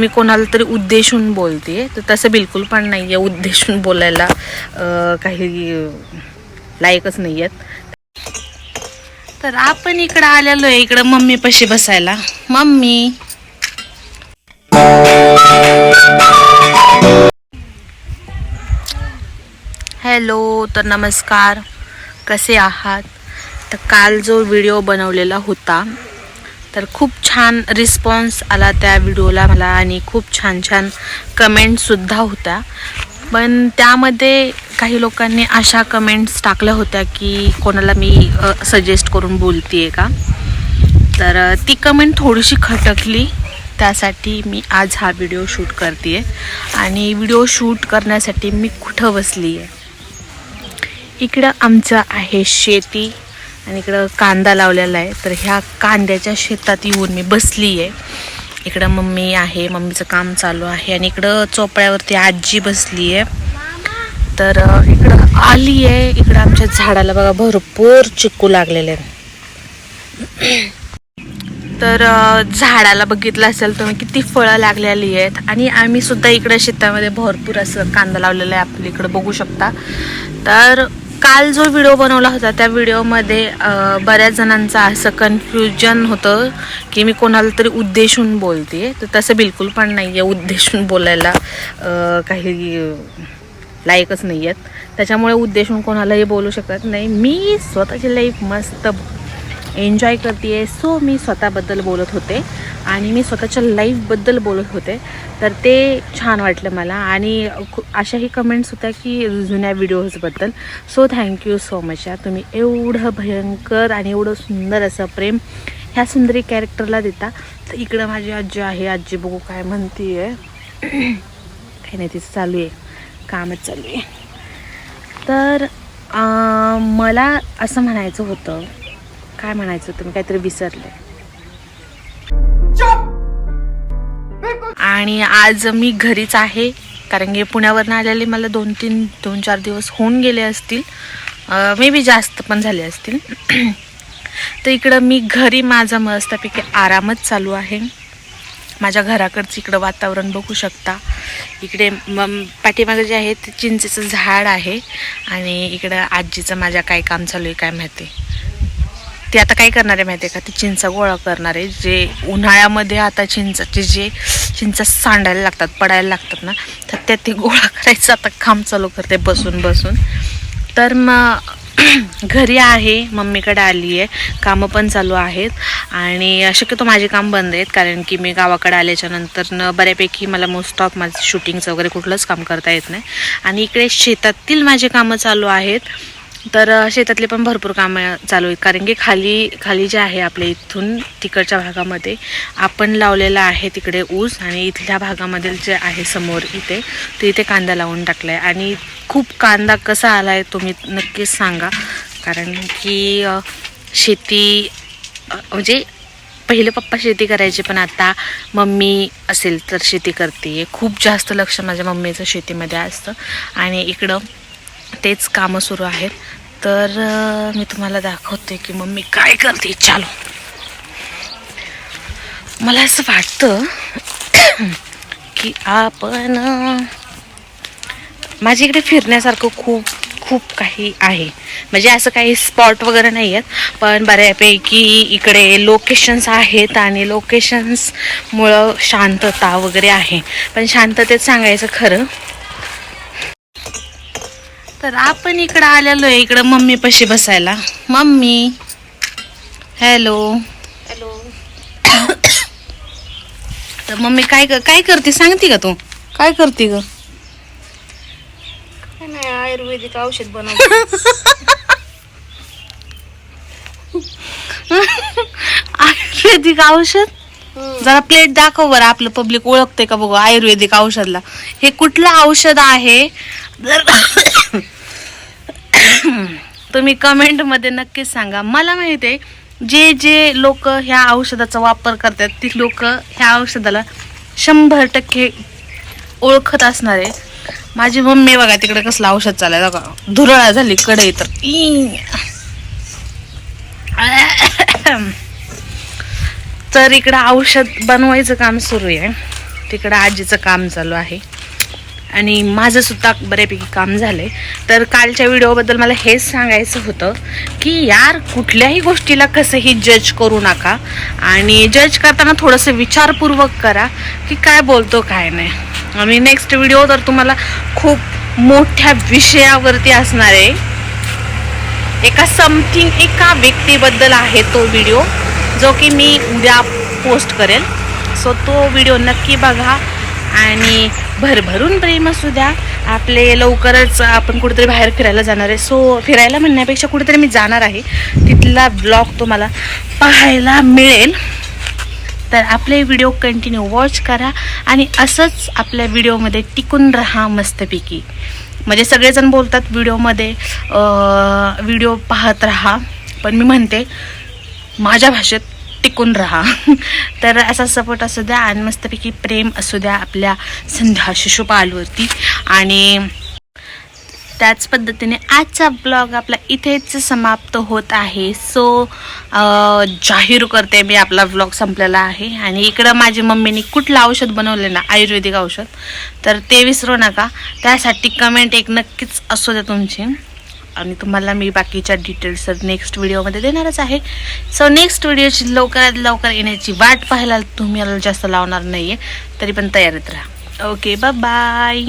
मी कोणाला तरी उद्देशून बोलते, तर तसं बिलकुल पण नाही आहे. उद्देशून बोलायला काही लायकच नाही आहेत. तर आपण इकडं आलेलो आहे, इकडं मम्मी पाशी बसायला. मम्मी हॅलो, तर नमस्कार, कसे आहात? तर काल जो व्हिडिओ बनवलेला होता तर खूप छान रिस्पॉन्स आला त्या व्हिडिओला मला, आणि खूप छान छान कमेंट्ससुद्धा होत्या. पण त्यामध्ये काही लोकांनी अशा कमेंट्स टाकल्या होत्या की कोणाला मी सजेस्ट करून बोलते आहे का. तर ती कमेंट थोडीशी खटकली, त्यासाठी मी आज हा व्हिडिओ शूट करते आहे. आणि व्हिडिओ शूट करण्यासाठी मी कुठं बसली आहे, इकडं आमचं आहे शेती आणि इकडं कांदा लावलेला आहे. तर ह्या कांद्याच्या शेतात येऊन मी बसली आहे. इकडं मम्मी आहे, मम्मीचं काम चालू आहे, आणि इकडं चोपड्यावरती आजी बसली आहे. तर इकडं आली आहे. इकडं आमच्या झाडाला बघा भरपूर चिक्कू लागलेले आहेत. तर झाडाला बघितलं असेल तुम्ही किती फळं लागलेली आहेत. आणि आम्ही सुद्धा इकडं शेतामध्ये भरपूर असं कांदा लावलेला आहे, आपल्या इकडं बघू शकता. तर काल जो व्हिडिओ बनवला होता त्या व्हिडिओमध्ये बऱ्याच जणांचं असं कन्फ्युजन होतं की मी कोणाला तरी उद्देशून बोलते, तर तसं बिलकुल पण नाही आहे. उद्देशून बोलायला काही लायकच नाही आहेत. त्याच्यामुळे उद्देशून कोणालाही बोलू शकत नाही. मी स्वतःची लाईफ मस्त एन्जॉय करते आहे, सो मी स्वतःबद्दल बोलत होते आणि मी स्वतःच्या लाईफबद्दल बोलत होते. तर ते छान वाटलं मला. आणि अशाही कमेंट्स होत्या की जुन्या व्हिडिओजबद्दल. सो थँक्यू सो मच यार, तुम्ही एवढं भयंकर आणि एवढं सुंदर असं प्रेम ह्या सुंदरी कॅरेक्टरला देता. तर इकडं माझी आजी आहे, आजी बघू काय म्हणते आहे. काही नाही, तिचं चालू आहे, कामच चालू आहे. तर मला असं म्हणायचं होतं, काय म्हणायचं तुम्ही काहीतरी विसरले. आणि आज मी घरीच आहे, कारण की पुण्यावरून आलेले मला 2-4 दिवस होऊन गेले असतील, मे बी जास्त पण झाले असतील. तर इकडं मी घरी माझा मस्तपैकी आरामच चालू आहे. माझ्या घराकडचं इकडं वातावरण बघू शकता. इकडे पाठीमागे जे आहे ते चिंचेचं झाड आहे, आणि इकडं आजीचं माझ्या काय काम चालू आहे काय माहिती. ते आता काय करणार आहे माहिती आहे का, ती चिंचा गोळा करणार आहे. जे उन्हाळ्यामध्ये आता चिंचा सांडायला लागतात, पडायला लागतात ना, तर त्यात ते गोळा करायचं आता काम चालू करते बसून बसून. तर मग घरी आहे, मम्मीकडे आली आहे, कामं पण चालू आहेत. आणि शक्यतो माझे काम बंद आहेत, कारण की मी गावाकडे आल्याच्या नंतर बऱ्यापैकी मला मोस्ट ऑफ माझं शूटिंगचं वगैरे कुठलंच काम करता येत नाही. आणि इकडे शेतातील माझे कामं चालू आहेत. तर शेतातले पण भरपूर कामं चालू आहेत, कारण की खाली जे आहे आपल्या इथून तिकडच्या भागामध्ये आपण लावलेला आहे तिकडे ऊस, आणि इथल्या भागामध्ये जे आहे समोर इथे कांदा लावून टाकला आहे. आणि खूप कांदा कसा आला आहे तुम्ही नक्कीच सांगा, कारण की शेती म्हणजे पहिले पप्पा शेती करायचे, पण आता मम्मी असेल तर शेती करते. खूप जास्त लक्ष माझ्या मम्मीचं शेतीमध्ये असतं, आणि इकडं तेच कामं सुरू आहेत. तर मी तुम्हाला दाखवते की मम्मी काय करते. चालू, मला असं वाटतं की आपण माझ्या इकडे फिरण्यासारखं खूप काही आहे. म्हणजे असं काही स्पॉट वगैरे नाही आहेत, पण बऱ्यापैकी इकडे लोकेशन्स आहेत, आणि लोकेशन्समुळं शांतता वगैरे आहे. पण शांततेत सांगायचं खरं तर आपण इकडं आलेलो आहे, इकडं मम्मी पाशी बसायला. Mummy hello. तर मम्मी काय करते सांगते का तू? काय करते ग? काय नाही, आयुर्वेदिक औषध बनवते. आयुर्वेदिक औषध? जरा प्लेट दाखव बरं, आपलं पब्लिक ओळखते का बघू आयुर्वेदिक औषधला. हे कुठलं औषध आहे जर तुम्ही कमेंट मध्ये नक्कीच सांगा. मला माहिती आहे जे लोक ह्या औषधाचा वापर करतात ती लोक ह्या औषधाला 100% ओळखत असणार आहे. माझी मम्मी बघा तिकडे कसलं औषध चालाय बघा, धुरळा झाली कडे. तर इकडं औषध बनवायचं काम सुरू आहे. तिकडं आजीचं काम चालू आहे आणि माझं सुद्धा बऱ्यापैकी काम झालंय. तर कालच्या व्हिडिओबद्दल मला हेच सांगायचं होतं की यार कुठल्याही गोष्टीला कसंही जज करू नका आणि जज करताना थोडंसं विचारपूर्वक करा की काय बोलतो काय नाही. आणि नेक्स्ट व्हिडिओ तर तुम्हाला खूप मोठ्या विषयावरती असणार आहे. एका व्यक्तीबद्दल आहे तो व्हिडिओ जो की मी उद्या पोस्ट करेल. सो तो व्हिडिओ नक्की बघा आणि भरभरून प्रेम असू द्या. आपले लवकरच आपण कुठेतरी बाहेर फिरायला जाणार आहे. सो फिरायला म्हणण्यापेक्षा कुठेतरी मी जाणार आहे, तिथला ब्लॉग तुम्हाला पाहायला मिळेल. तर आपले व्हिडिओ कंटिन्यू वॉच करा आणि असंच आपल्या व्हिडिओमध्ये टिकून राहा मस्तपैकी. म्हणजे सगळेजण बोलतात व्हिडिओमध्ये व्हिडिओ पाहत राहा, पण मी म्हणते माझ्या भाषेत टिकून राहा. तर असा सपोर्ट असू द्या आणि मस्तपैकी प्रेम असू द्या आपल्या संध्या शिशुपालवरती. आणि त्याच पद्धतीने आजचा ब्लॉग आपला इथेच समाप्त होत आहे. सो जाहीर करते मी आपला ब्लॉग संपलेला आहे. आणि इकडं माझी मम्मीने कुठलं औषध बनवले ना, आयुर्वेदिक औषध, तर ते विसरू नका. त्यासाठी कमेंट एक नक्कीच असू द्या तुमची. आणि तुम्हाला मी बाकीच्या डिटेल्स नेक्स्ट व्हिडिओमध्ये देणारच आहे. सो नेक्स्ट व्हिडिओची लवकरात लवकर येण्याची वाट पाहायला तुम्ही जास्त लावणार नाही आहे, तरी पण तयारीत राहा. Okay, bye bye.